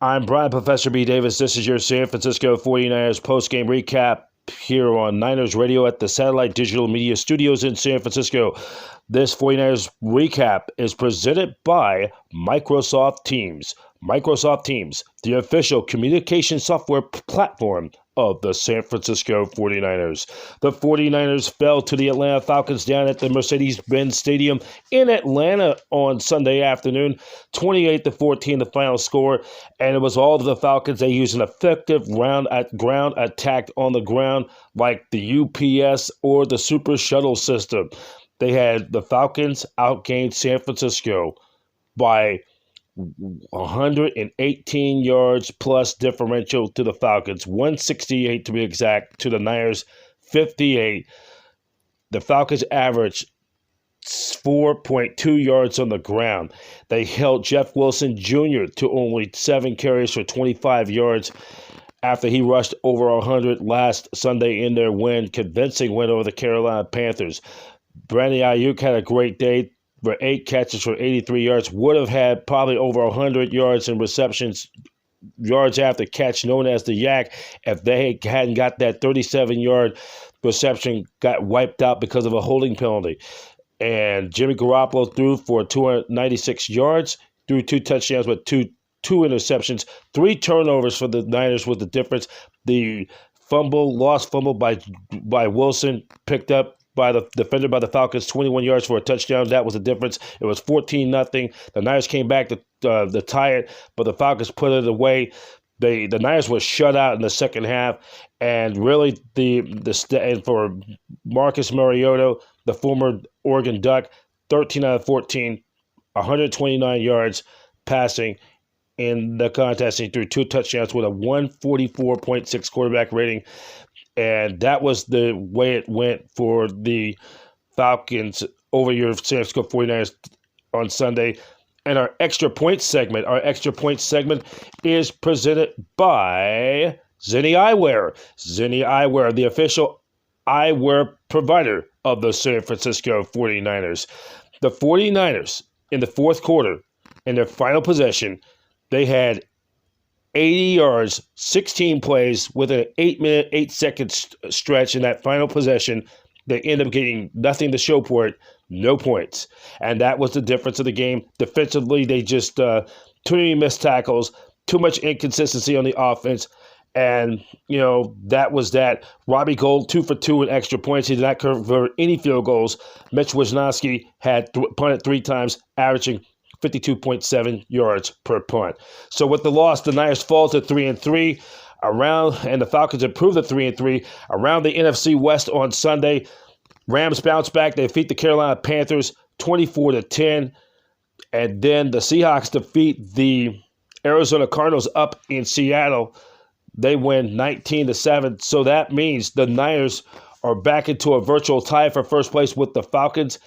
I'm Brian Professor B. Davis. This is your San Francisco 49ers postgame recap here on Niners Radio at the Satellite Digital Media Studios in San Francisco. This 49ers recap is presented by Microsoft Teams. Microsoft Teams, the official communication software platform of the San Francisco 49ers. The 49ers fell to the Atlanta Falcons down at the Mercedes Benz Stadium in Atlanta on Sunday afternoon, 28-14 the final score, and it was all of the Falcons. They used an effective ground attack on the ground like the UPS or the Super Shuttle system. They had the Falcons outgained San Francisco by 118 yards plus differential to the Falcons, 168 to be exact, to the Niners 58. The Falcons averaged 4.2 yards on the ground. They held Jeff Wilson Jr. to only 7 carries for 25 yards after he rushed over 100 last Sunday in their convincing win over the Carolina Panthers. Brandon Ayuk had a great day for 8 catches for 83 yards, would have had probably over 100 yards in receptions, yards after catch, known as the yak, if they hadn't got that 37-yard reception got wiped out because of a holding penalty. And Jimmy Garoppolo threw for 296 yards, threw 2 touchdowns with two interceptions, 3 turnovers for the Niners was the difference. The lost fumble by Wilson, picked up by the defender by the Falcons, 21 yards for a touchdown. That was the difference. It was 14-0. The Niners came back to tie it, but the Falcons put it away. The Niners were shut out in the second half, and really and for Marcus Mariota, the former Oregon Duck, 13 out of 14, 129 yards passing in the contest. He threw 2 touchdowns with a 144.6 quarterback rating. And that was the way it went for the Falcons over your San Francisco 49ers on Sunday. And our extra point segment is presented by Zenni Eyewear. Zenni Eyewear, the official eyewear provider of the San Francisco 49ers. The 49ers, in the fourth quarter, in their final possession, they had 80 yards, 16 plays with an 8-minute, 8-second stretch in that final possession. They end up getting nothing to show for it, no points. And that was the difference of the game. Defensively, they just too many missed tackles, too much inconsistency on the offense. And, that was that. Robbie Gould, 2 for 2 in extra points. He did not convert any field goals. Mitch Wisnowski had punted 3 times, averaging 52.7 yards per punt. So with the loss, the Niners fall to 3-3 and the Falcons improve to 3-3 around the NFC West on Sunday. Rams bounce back. They defeat the Carolina Panthers 24-10. And then the Seahawks defeat the Arizona Cardinals up in Seattle. They win 19-7. So that means the Niners are back into a virtual tie for first place with the Falcons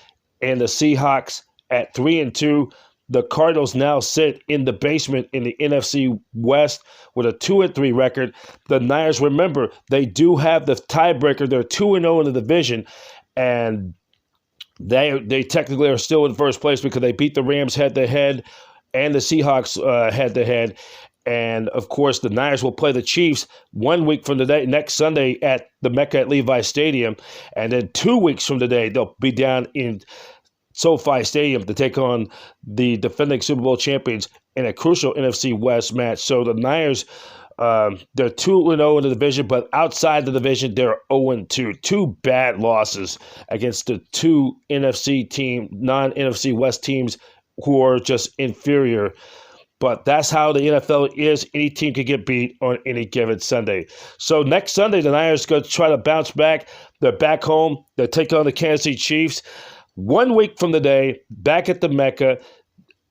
and the Seahawks at 3-2. The Cardinals now sit in the basement in the NFC West with a 2-3 record. The Niners, remember, they do have the tiebreaker. They're 2-0 in the division, and they technically are still in first place because they beat the Rams head-to-head and the Seahawks head-to-head. And, of course, the Niners will play the Chiefs 1 week from today, next Sunday at the Mecca at Levi Stadium. And then 2 weeks from today, they'll be down in SoFi Stadium to take on the defending Super Bowl champions in a crucial NFC West match. So the Niners, they're 2-0 in the division, but outside the division, they're 0-2. 2 bad losses against the 2 non-NFC West teams who are just inferior. But that's how the NFL is. Any team can get beat on any given Sunday. So next Sunday, the Niners going to try to bounce back. They're back home. They're taking on the Kansas City Chiefs. 1 week from today, back at the Mecca,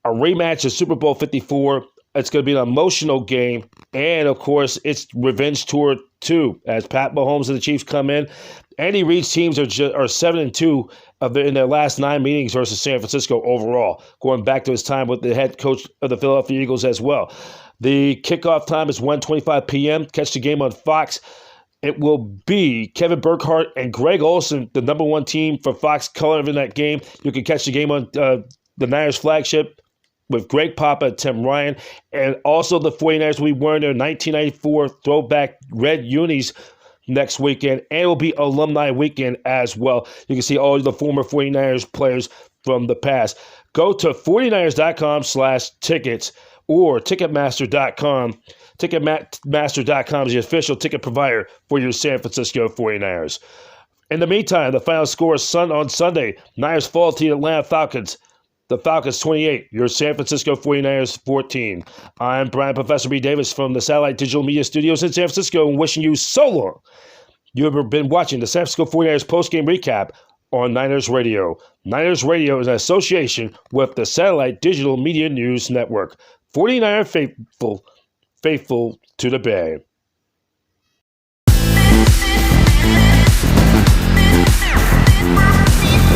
a rematch of Super Bowl 54. It's going to be an emotional game. And, of course, it's revenge tour, too, as Pat Mahomes and the Chiefs come in. Andy Reid's teams are 7-2 in their last 9 meetings versus San Francisco overall, going back to his time with the head coach of the Philadelphia Eagles as well. The kickoff time is 1:25 p.m. Catch the game on Fox. It will be Kevin Burkhardt and Greg Olsen, the number 1 team for Fox, coloring that game. You can catch the game on the Niners flagship with Greg Papa and Tim Ryan. And also the 49ers will be wearing their 1994 throwback red unis next weekend, and it will be alumni weekend as well. You can see all the former 49ers players from the past. Go to 49ers.com/tickets or Ticketmaster.com. Ticketmaster.com is the official ticket provider for your San Francisco 49ers. In the meantime, the final score is on Sunday. Niners fall to the Atlanta Falcons. The Falcons 28, your San Francisco 49ers 14. I'm Brian Professor B. Davis from the Satellite Digital Media Studios in San Francisco, and wishing you so long. You have been watching the San Francisco 49ers postgame recap on Niners Radio. Niners Radio is an association with the Satellite Digital Media News Network. 49er faithful to the Bay.